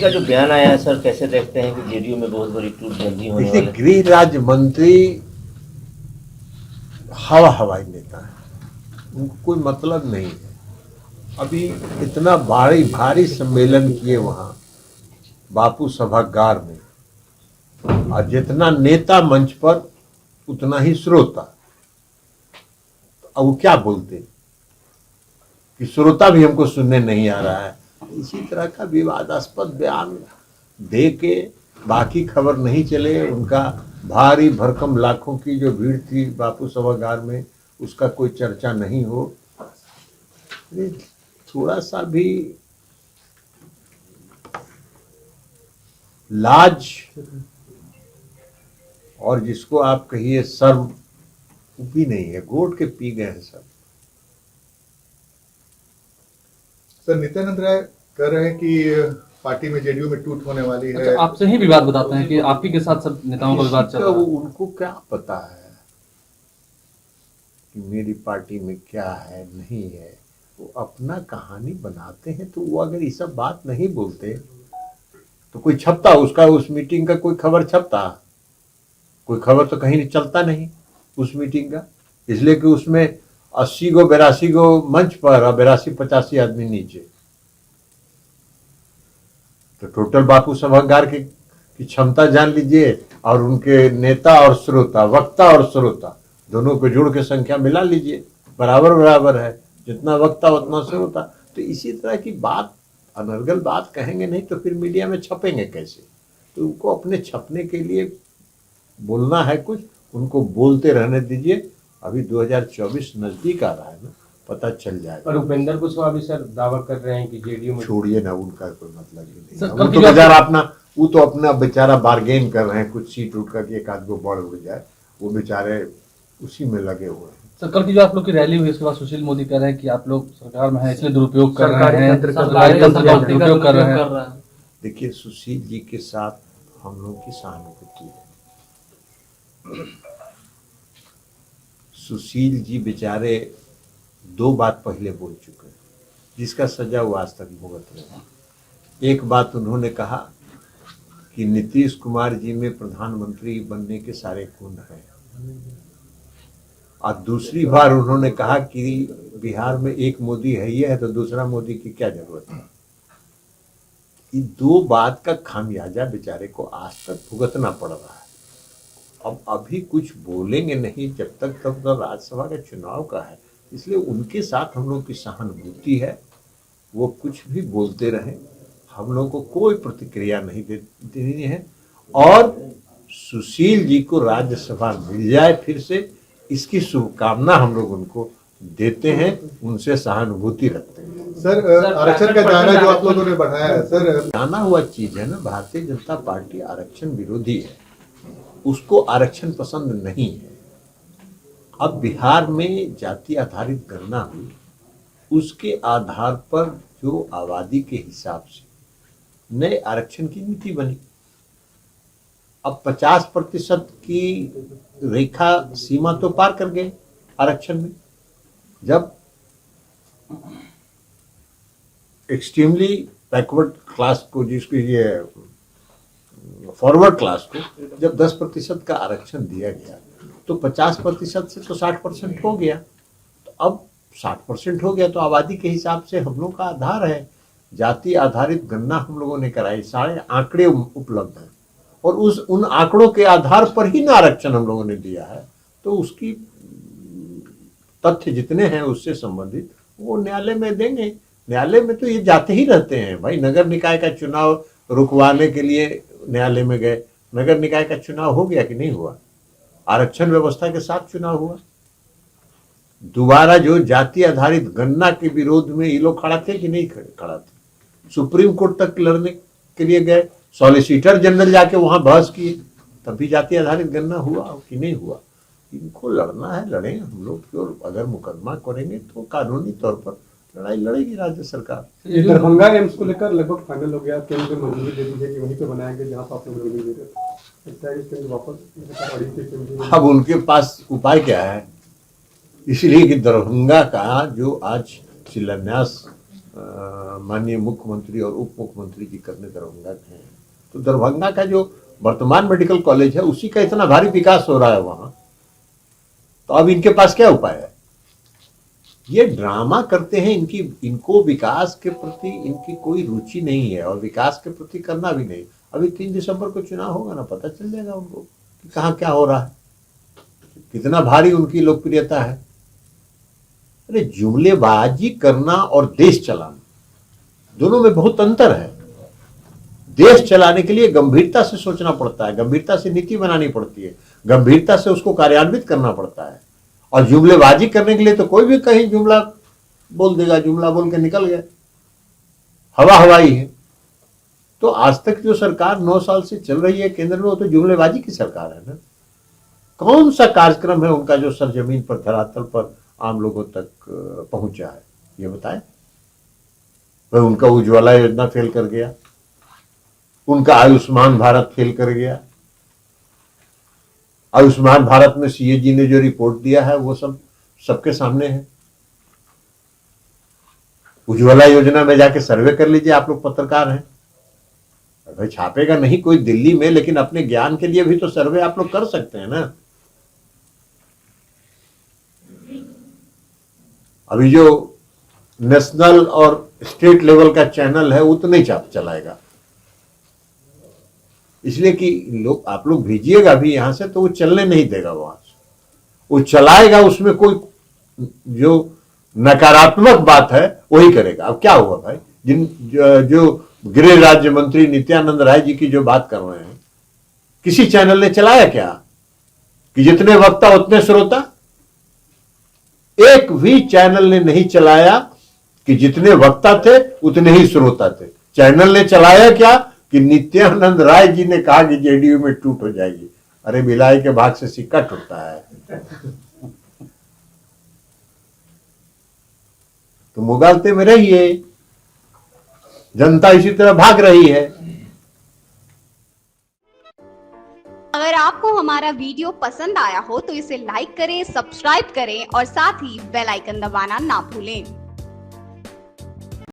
का जो बयान आया है सर, कैसे देखते हैं कि जेडीयू में बहुत बड़ी टूट जल्दी होने देखिए, वाली है? गृह राज्य मंत्री हवाई नेता है, उनको कोई मतलब नहीं है। अभी इतना भारी सम्मेलन किए वहां बापू सभागार में, और जितना नेता मंच पर उतना ही श्रोता। अब वो क्या बोलते कि श्रोता भी हमको सुनने नहीं आ रहा है। इसी तरह का विवादास्पद बयान दे के बाकी खबर नहीं चले। उनका भारी भरकम लाखों की जो भीड़ थी बापू सभागार में, उसका कोई चर्चा नहीं हो। थोड़ा सा भी लाज और जिसको आप कहिए शर्म भी नहीं है, घोट के पी गए हैं सब। सर, नित्यानंद राय कह रहे हैं कि पार्टी में जेडीयू में टूट होने वाली है। अच्छा, आपसे ही विवाद बताते हैं कि आप ही के साथ सब नेताओं का विवाद चल रहा है। उनको क्या पता है कि मेरी पार्टी में क्या है नहीं है। वो अपना कहानी बनाते हैं। तो वो अगर ये सब बात नहीं बोलते तो कोई छपता उसका, उस मीटिंग का कोई खबर छपता? कोई खबर तो कहीं चलता नहीं उस मीटिंग का, इसलिए कि उसमें 80 गो 82 गो मंच पर और 82-85 आदमी नीचे। तो टोटल बापू सभागार की क्षमता जान लीजिए, और उनके नेता और श्रोता, वक्ता और श्रोता दोनों को जोड़ के संख्या मिला लीजिए, बराबर बराबर है। जितना वक्ता उतना श्रोता। तो इसी तरह की बात, अनर्गल बात कहेंगे नहीं तो फिर मीडिया में छपेंगे कैसे? तो उनको अपने छपने के लिए बोलना है कुछ, उनको बोलते रहने दीजिए। अभी 2024 नजदीक आ रहा है ना, पता चल जाएगा। पर उपेंद्र कुशवाहा भी सर दावा कर रहे हैं कि जेडीयू में। छोड़िए ना, उनका कोई मतलब ही नहीं। सर, वो तो बेचारा अपना बेचारा बार्गेन कर रहे हैं, कुछ सीट उठ करके एक आध गो बढ़ उड़ जाए, वो बेचारे उसी में लगे हुए हैं। सर, कल की जो आप लोग की रैली हुई उसके बाद सुशील मोदी कह रहे हैं कि आप लोग सरकार में है इसलिए दुरुपयोग कर रहे हैं, सरकारी तंत्र का दुरुपयोग कर रहे हैं। देखिए, सुशील जी के साथ हम लोग की सहानुभूति है। सुशील जी बेचारे 2 बात पहले बोल चुके हैं जिसका सजा वो आज तक भुगत रहे हैं। एक बात उन्होंने कहा कि नीतीश कुमार जी में प्रधानमंत्री बनने के सारे गुण हैं, और दूसरी बार उन्होंने कहा कि बिहार में एक मोदी है ही है तो दूसरा मोदी की क्या जरूरत है। ये 2 बात का खामियाजा बेचारे को आज तक भुगतना पड़ रहा है। अब अभी कुछ बोलेंगे नहीं जब तक, तब तो राज्यसभा का चुनाव का है, इसलिए उनके साथ हम लोग की सहानुभूति है। वो कुछ भी बोलते रहें, हम लोग को कोई प्रतिक्रिया नहीं देनी है। और सुशील जी को राज्यसभा मिल जाए फिर से, इसकी शुभकामना हम लोग उनको देते हैं, उनसे सहानुभूति रखते हैं। सर, आरक्षण का दायरा जो आप लोगों ने बढ़ाया है सर, जाना हुआ चीज है ना। भारतीय जनता पार्टी आरक्षण विरोधी है, उसको आरक्षण पसंद नहीं है। अब बिहार में जाति आधारित गणना हुई, उसके आधार पर जो आबादी के हिसाब से नए आरक्षण की नीति बनी। अब 50% की रेखा सीमा तो पार कर गए आरक्षण में। जब एक्सट्रीमली बैकवर्ड क्लास को, जिसको ये फॉरवर्ड क्लास को जब 10% का आरक्षण दिया गया तो 50% से तो 60% हो गया। तो अब 60% हो गया तो आबादी के हिसाब से हम लोग का आधार है। जाति आधारित गणना हम लोगों ने कराई, सारे आंकड़े उपलब्ध हैं, और उन आंकड़ों के आधार पर ही ना आरक्षण हम लोगों ने दिया है। तो उसकी तथ्य जितने हैं उससे संबंधित वो न्यायालय में देंगे। न्यायालय में तो ये जाते ही रहते हैं भाई। नगर निकाय का चुनाव रुकवाने के लिए न्यायालय में गए, नगर निकाय का चुनाव हो गया कि नहीं हुआ? आरक्षण व्यवस्था के साथ चुनाव हुआ। दोबारा जो जाति आधारित गणना के विरोध में ये लोग खड़ा थे कि नहीं खड़ा थे? सुप्रीम कोर्ट तक लड़ने के लिए गए, सॉलिसिटर जनरल जाके वहां बहस किए, तब भी जाति आधारित गणना हुआ कि नहीं हुआ? इनको लड़ना है, लड़ें हम लोग। और अगर मुकदमा करेंगे तो कानूनी तौर पर लड़ाई लड़ेगी राज्य सरकार। दरभंगा एम्स को लेकर लगभग फाइनल हो गया, केंद्र ने मंजूरी दे दी है कि वहीं पे बनाया गया जहां पर आप लोग मंजूरी दे रहे थे। वापस अब उनके पास उपाय क्या है? इसलिए कि दरभंगा का जो आज शिलान्यास माननीय मुख्यमंत्री और उप मुख्यमंत्री जी करने दरभंगा गए हैं, तो दरभंगा का जो वर्तमान मेडिकल कॉलेज है उसी का इतना भारी विकास हो रहा है वहां, तो अब इनके पास क्या उपाय है? ये ड्रामा करते हैं। इनको विकास के प्रति इनकी कोई रुचि नहीं है और विकास के प्रति करना भी नहीं। अभी 3 दिसंबर को चुनाव होगा ना, पता चल जाएगा उनको कि कहाँ क्या हो रहा है, कितना भारी उनकी लोकप्रियता है। अरे जुमलेबाजी करना और देश चलाना दोनों में बहुत अंतर है। देश चलाने के लिए गंभीरता से सोचना पड़ता है, गंभीरता से नीति बनानी पड़ती है, गंभीरता से उसको कार्यान्वित करना पड़ता है। और जुमलेबाजी करने के लिए तो कोई भी कहीं जुमला बोल देगा, जुमला बोल के निकल गया, हवा हवाई है। तो आज तक जो सरकार 9 साल से चल रही है केंद्र में, वो तो जुमलेबाजी की सरकार है ना। कौन सा कार्यक्रम है उनका जो सरजमीन पर, धरातल पर आम लोगों तक पहुंचा है, ये बताएं। वह उनका उज्ज्वला योजना फेल कर गया, उनका आयुष्मान भारत फेल कर गया। आयुष्मान भारत में सीएजी ने जो रिपोर्ट दिया है वो सबके सामने है। उज्ज्वला योजना में जाके सर्वे कर लीजिए, आप लोग पत्रकार हैं। भाई छापेगा नहीं कोई दिल्ली में, लेकिन अपने ज्ञान के लिए भी तो सर्वे आप लोग कर सकते हैं ना। अभी जो नेशनल और स्टेट लेवल का चैनल है वो तो नहीं चलाएगा, इसलिए कि आप लोग भेजिएगा भी यहां से तो वो चलने नहीं देगा वहां से। वो चलाएगा, उसमें कोई जो नकारात्मक बात है वही करेगा। अब क्या हुआ भाई, जो गृह राज्य मंत्री नित्यानंद राय जी की जो बात कर रहे हैं, किसी चैनल ने चलाया क्या कि जितने वक्ता उतने श्रोता? एक भी चैनल ने नहीं चलाया कि जितने वक्ता थे उतने ही श्रोता थे। चैनल ने चलाया क्या कि नित्यानंद राय जी ने कहा कि जेडीयू में टूट हो जाएगी। अरे बिलाई के भाग से सिक्का टूटता है। तो मुगालते में रहिए, जनता इसी तरह भाग रही है। अगर आपको हमारा वीडियो पसंद आया हो तो इसे लाइक करें, सब्सक्राइब करें और साथ ही बेल आइकन दबाना ना भूलें।